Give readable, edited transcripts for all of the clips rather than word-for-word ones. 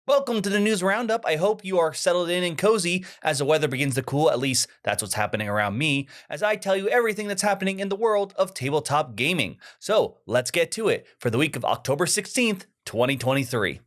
Welcome to the news roundup. I hope you are settled in and cozy as the weather begins to cool. At least that's what's happening around me as I tell you everything that's happening in the world of tabletop gaming. So let's get to it for the week of October 16th, 2023.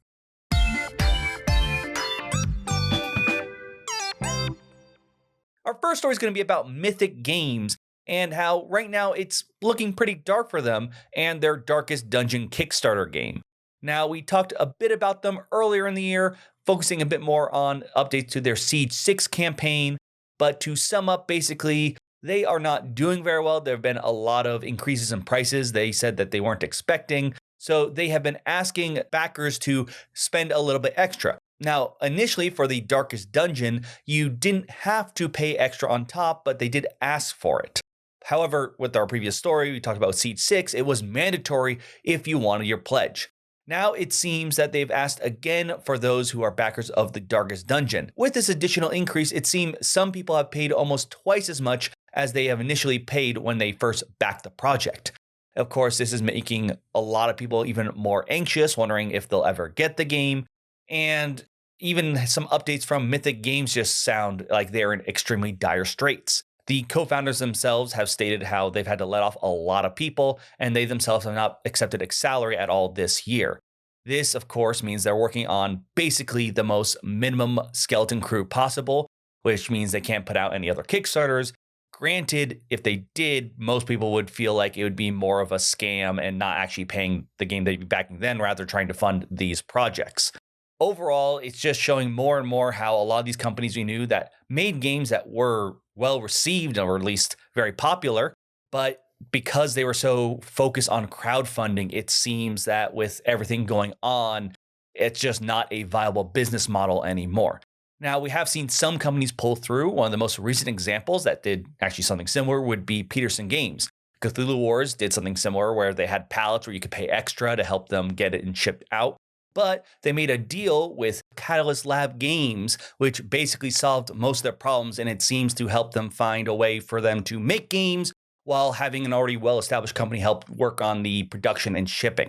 Our first story is going to be about Mythic Games and how right now it's looking pretty dark for them and their Darkest Dungeon Kickstarter game. Now, we talked a bit about them earlier in the year, focusing a bit more on updates to their Siege 6 campaign. But to sum up, basically, they are not doing very well. There have been a lot of increases in prices they said that they weren't expecting. So they have been asking backers to spend a little bit extra. Now, initially for the Darkest Dungeon, you didn't have to pay extra on top, but they did ask for it. However, with our previous story, we talked about Siege 6, it was mandatory if you wanted your pledge. Now it seems that they've asked again for those who are backers of the Darkest Dungeon. With this additional increase, it seems some people have paid almost twice as much as they have initially paid when they first backed the project. Of course, this is making a lot of people even more anxious, wondering if they'll ever get the game. And even some updates from Mythic Games just sound like they're in extremely dire straits. The co-founders themselves have stated how they've had to let off a lot of people, and they themselves have not accepted a salary at all this year. This, of course, means they're working on basically the most minimum skeleton crew possible, which means they can't put out any other Kickstarters. Granted, if they did, most people would feel like it would be more of a scam and not actually paying the game they'd be backing then, rather trying to fund these projects. Overall, it's just showing more and more how a lot of these companies we knew that made games that were well received or at least very popular, but because they were so focused on crowdfunding, it seems that with everything going on, it's just not a viable business model anymore. Now, we have seen some companies pull through. One of the most recent examples that did actually something similar would be Peterson Games. Cthulhu Wars did something similar where they had pallets where you could pay extra to help them get it and shipped out. But they made a deal with Catalyst Lab Games, which basically solved most of their problems, and it seems to help them find a way for them to make games while having an already well-established company help work on the production and shipping.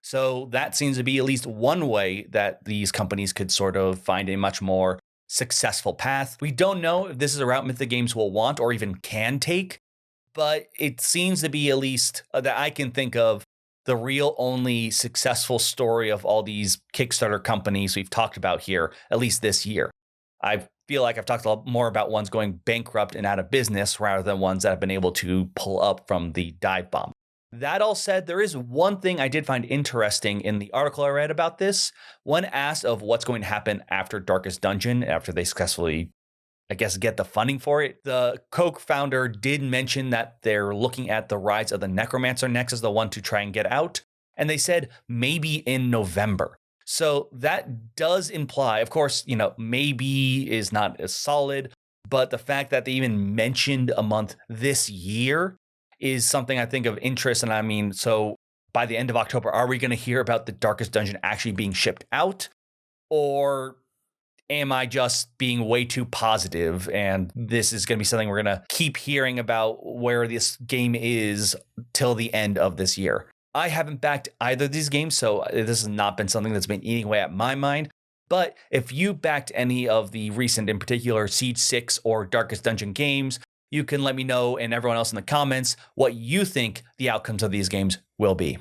So that seems to be at least one way that these companies could sort of find a much more successful path. We don't know if this is a route Mythic Games will want or even can take, but it seems to be at least that I can think of the real only successful story of all these Kickstarter companies we've talked about here, at least this year. I feel like I've talked a lot more about ones going bankrupt and out of business rather than ones that have been able to pull up from the dive bomb. That all said, there is one thing I did find interesting in the article I read about this. One asked of what's going to happen after Darkest Dungeon, after they successfully get the funding for it. The co-founder did mention that they're looking at the Rise of the Necromancer next as the one to try and get out. And they said maybe in November. So that does imply, of course, maybe is not as solid, but the fact that they even mentioned a month this year is something I think of interest. And I mean, so by the end of October, are we going to hear about the Darkest Dungeon actually being shipped out? Or am I just being way too positive and this is going to be something we're going to keep hearing about where this game is till the end of this year? I haven't backed either of these games, so this has not been something that's been eating away at my mind. But if you backed any of the recent, in particular, Siege 6 or Darkest Dungeon games, you can let me know and everyone else in the comments what you think the outcomes of these games will be.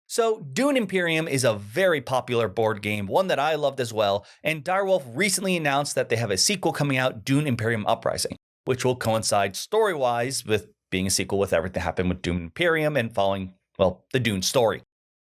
So Dune Imperium is a very popular board game, one that I loved as well, and Direwolf recently announced that they have a sequel coming out, Dune Imperium Uprising, which will coincide story-wise with being a sequel with everything that happened with Dune Imperium and following, the Dune story.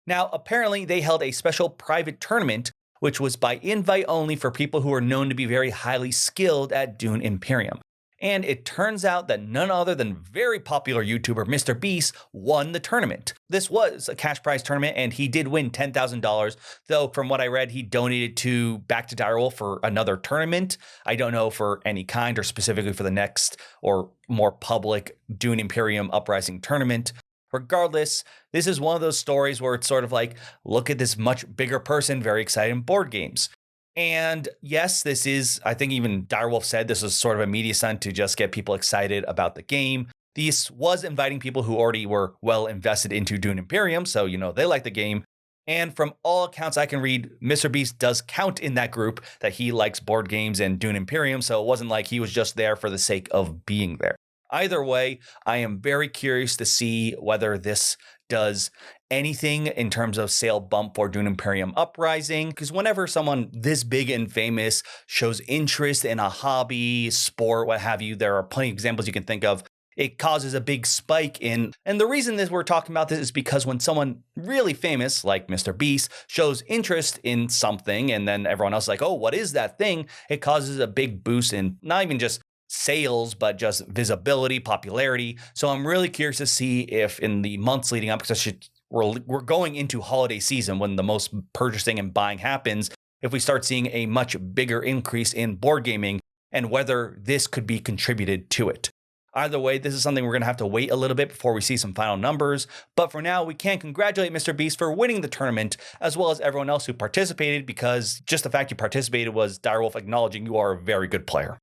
Now, apparently they held a special private tournament, which was by invite only for people who are known to be very highly skilled at Dune Imperium. And it turns out that none other than very popular YouTuber Mr. Beast won the tournament. This was a cash prize tournament, and he did win $10,000, though from what I read, he donated back to Direwolf for another tournament. I don't know for any kind or specifically for the next or more public Dune Imperium Uprising tournament. Regardless, this is one of those stories where it's sort of like, look at this much bigger person, very excited in board games. And yes, this is, I think even Direwolf said this was sort of a media stunt to just get people excited about the game. This was inviting people who already were well invested into Dune Imperium, so they like the game. And from all accounts I can read, Mr. Beast does count in that group, that he likes board games and Dune Imperium, so it wasn't like he was just there for the sake of being there. Either way, I am very curious to see whether this does anything in terms of sale bump for Dune Imperium Uprising, because whenever someone this big and famous shows interest in a hobby, sport, what have you, there are plenty of examples you can think of. It causes a big spike in, and the reason that we're talking about this is because when someone really famous like Mr. Beast shows interest in something and then everyone else is like, oh, what is that thing? It causes a big boost in not even just sales, but just visibility, popularity. So I'm really curious to see if in the months leading up, because we're going into holiday season when the most purchasing and buying happens, if we start seeing a much bigger increase in board gaming and whether this could be contributed to it. Either way, this is something we're going to have to wait a little bit before we see some final numbers. But for now, we can congratulate Mr. Beast for winning the tournament, as well as everyone else who participated, because just the fact you participated was Direwolf acknowledging you are a very good player.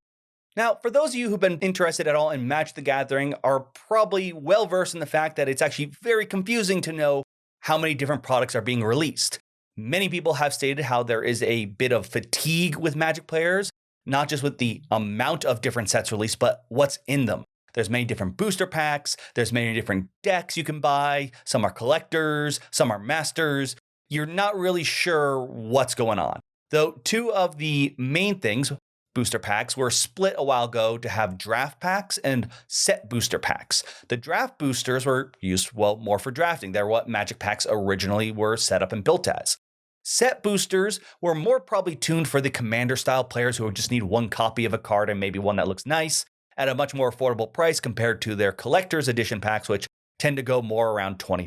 Now, for those of you who've been interested at all in Magic the Gathering, are probably well versed in the fact that it's actually very confusing to know how many different products are being released. Many people have stated how there is a bit of fatigue with Magic players, not just with the amount of different sets released, but what's in them. There's many different booster packs. There's many different decks you can buy. Some are collectors, some are masters. You're not really sure what's going on. Though two of the main things, booster packs, were split a while ago to have draft packs and set booster packs. The draft boosters were used, more for drafting. They're what Magic packs originally were set up and built as. Set boosters were more probably tuned for the commander style players who just need one copy of a card and maybe one that looks nice, at a much more affordable price compared to their collector's edition packs, which tend to go more around $20.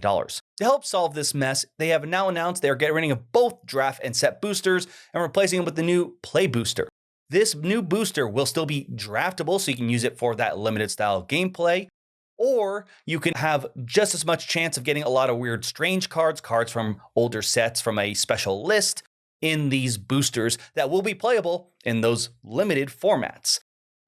To help solve this mess, they have now announced they are getting rid of both draft and set boosters and replacing them with the new play booster. This new booster will still be draftable, so you can use it for that limited style gameplay, or you can have just as much chance of getting a lot of weird strange cards from older sets from a special list in these boosters that will be playable in those limited formats.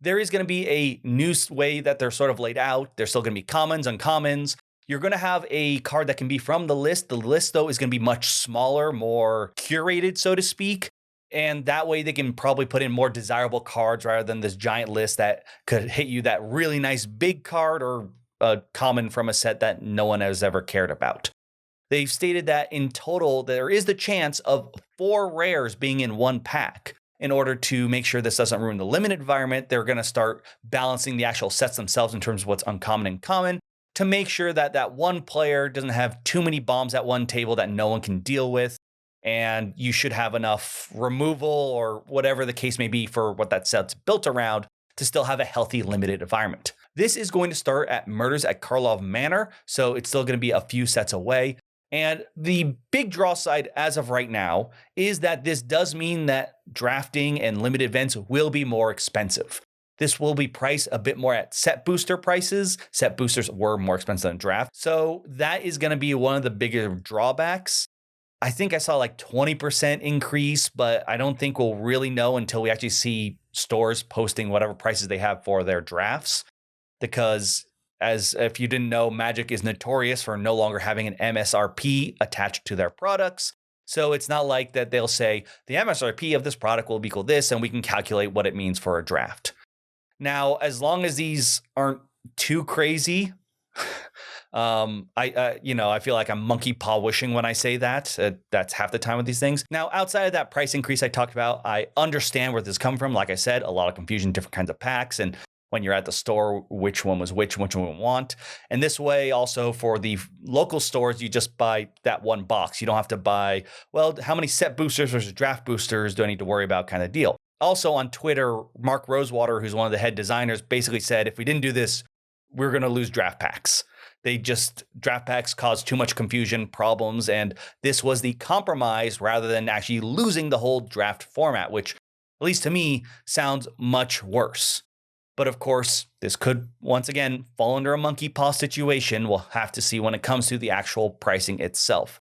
There is going to be a new way that they're sort of laid out. There's still going to be commons, uncommons. You're going to have a card that can be from the list. The list, though, is going to be much smaller, more curated, so to speak. And that way they can probably put in more desirable cards rather than this giant list that could hit you that really nice big card or a common from a set that no one has ever cared about. They've stated that in total, there is the chance of 4 rares being in one pack. In order to make sure this doesn't ruin the limited environment, they're going to start balancing the actual sets themselves in terms of what's uncommon and common to make sure that that one player doesn't have too many bombs at one table that no one can deal with. And you should have enough removal or whatever the case may be for what that set's built around to still have a healthy limited environment. This is going to start at Murders at Karlov Manor, so it's still going to be a few sets away. And the big draw side as of right now is that this does mean that drafting and limited events will be more expensive. This will be priced a bit more at set booster prices. Set boosters were more expensive than draft. So that is going to be one of the bigger drawbacks. I think I saw like 20% increase, but I don't think we'll really know until we actually see stores posting whatever prices they have for their drafts. Because as if you didn't know, Magic is notorious for no longer having an MSRP attached to their products. So it's not like that they'll say the MSRP of this product will equal this, and we can calculate what it means for a draft. Now, as long as these aren't too crazy, I feel like I'm monkey paw wishing when I say that. That's half the time with these things. Now, outside of that price increase I talked about, I understand where this comes from. Like I said, a lot of confusion, different kinds of packs, and when you're at the store, which one was which one we want. And this way also for the local stores, you just buy that one box. You don't have to buy, well, how many set boosters versus draft boosters do I need to worry about kind of deal. Also on Twitter, Mark Rosewater, who's one of the head designers, basically said, if we didn't do this, we're going to lose draft packs. Draft packs cause too much confusion, problems, and this was the compromise rather than actually losing the whole draft format, which, at least to me, sounds much worse. But of course, this could, once again, fall under a monkey paw situation. We'll have to see when it comes to the actual pricing itself.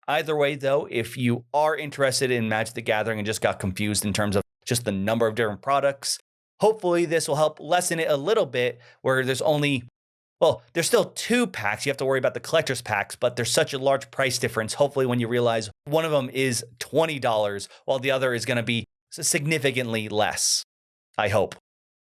Either way, though, if you are interested in Magic the Gathering and just got confused in terms of just the number of different products, hopefully this will help lessen it a little bit, where there's only Well, there's still two packs. You have to worry about the collector's packs, but there's such a large price difference. Hopefully, when you realize one of them is $20 while the other is going to be significantly less. I hope.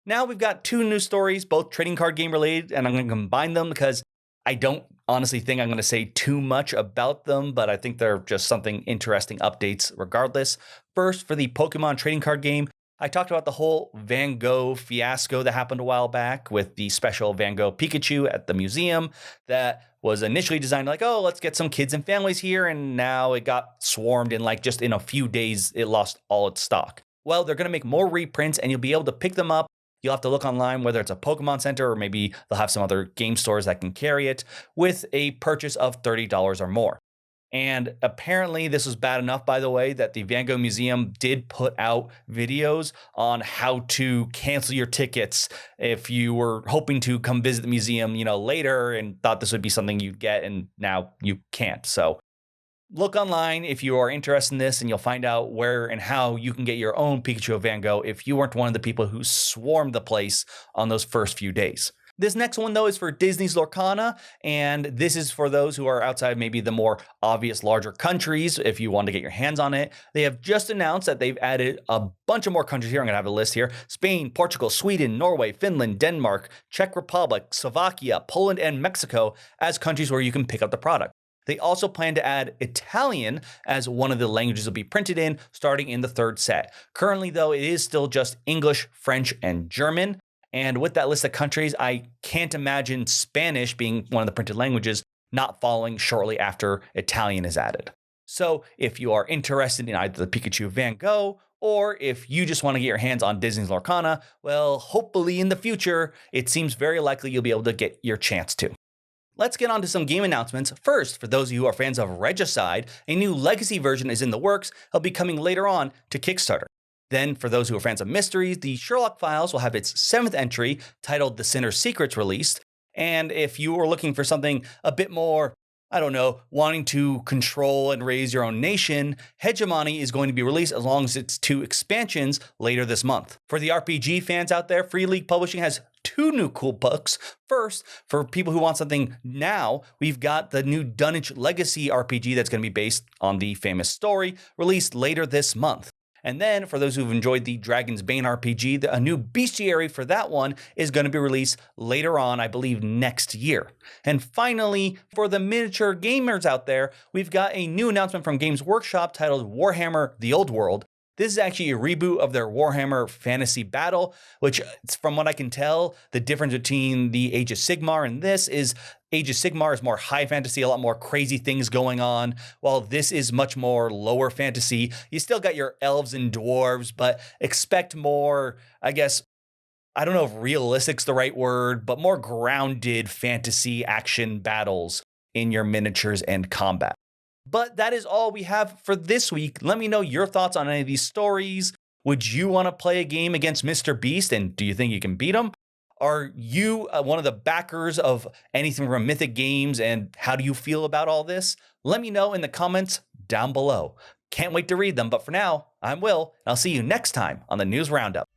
Now we've got two new stories, both trading card game related, and I'm going to combine them because I don't honestly think I'm going to say too much about them, but I think they're just something interesting updates regardless. First, for the Pokemon trading card game, I talked about the whole Van Gogh fiasco that happened a while back with the special Van Gogh Pikachu at the museum that was initially designed like, oh, let's get some kids and families here. And now it got swarmed in like just in a few days, it lost all its stock. Well, they're going to make more reprints and you'll be able to pick them up. You'll have to look online, whether it's a Pokemon Center or maybe they'll have some other game stores that can carry it with a purchase of $30 or more. And apparently this was bad enough, by the way, that the Van Gogh Museum did put out videos on how to cancel your tickets if you were hoping to come visit the museum, later and thought this would be something you'd get and now you can't. So look online if you are interested in this and you'll find out where and how you can get your own Pikachu of Van Gogh if you weren't one of the people who swarmed the place on those first few days. This next one, though, is for Disney's Lorcana, and this is for those who are outside maybe the more obvious larger countries if you want to get your hands on it. They have just announced that they've added a bunch of more countries here. I'm going to have a list here. Spain, Portugal, Sweden, Norway, Finland, Denmark, Czech Republic, Slovakia, Poland, and Mexico as countries where you can pick up the product. They also plan to add Italian as one of the languages to be printed in starting in the third set. Currently, though, it is still just English, French, and German. And with that list of countries, I can't imagine Spanish being one of the printed languages not following shortly after Italian is added. So if you are interested in either the Pikachu Van Gogh or if you just want to get your hands on Disney's Lorcana, well, hopefully in the future, it seems very likely you'll be able to get your chance to. Let's get on to some game announcements. First, for those of you who are fans of Regicide, a new Legacy version is in the works. It'll be coming later on to Kickstarter. Then, for those who are fans of mysteries, the Sherlock Files will have its 7th entry titled The Sinner's Secrets released. And if you are looking for something a bit more, wanting to control and raise your own nation, Hegemony is going to be released along with its 2 expansions later this month. For the RPG fans out there, Free League Publishing has 2 new cool books. First, for people who want something now, we've got the new Dunwich Legacy RPG that's going to be based on the famous story, released later this month. And then, for those who've enjoyed the Dragon's Bane RPG, a new bestiary for that one is going to be released later on, I believe, next year. And finally, for the miniature gamers out there, we've got a new announcement from Games Workshop titled Warhammer: The Old World. This is actually a reboot of their Warhammer Fantasy Battle, which, from what I can tell, the difference between the Age of Sigmar and this is Age of Sigmar is more high fantasy, a lot more crazy things going on, while this is much more lower fantasy. You still got your elves and dwarves, but expect more, I guess, I don't know if realistic's the right word, but more grounded fantasy action battles in your miniatures and combat. But that is all we have for this week. Let me know your thoughts on any of these stories. Would you want to play a game against Mr. Beast, and do you think you can beat him? Are you one of the backers of anything from Mythic Games, and how do you feel about all this? Let me know in the comments down below. Can't wait to read them, but for now, I'm Will, and I'll see you next time on the News Roundup.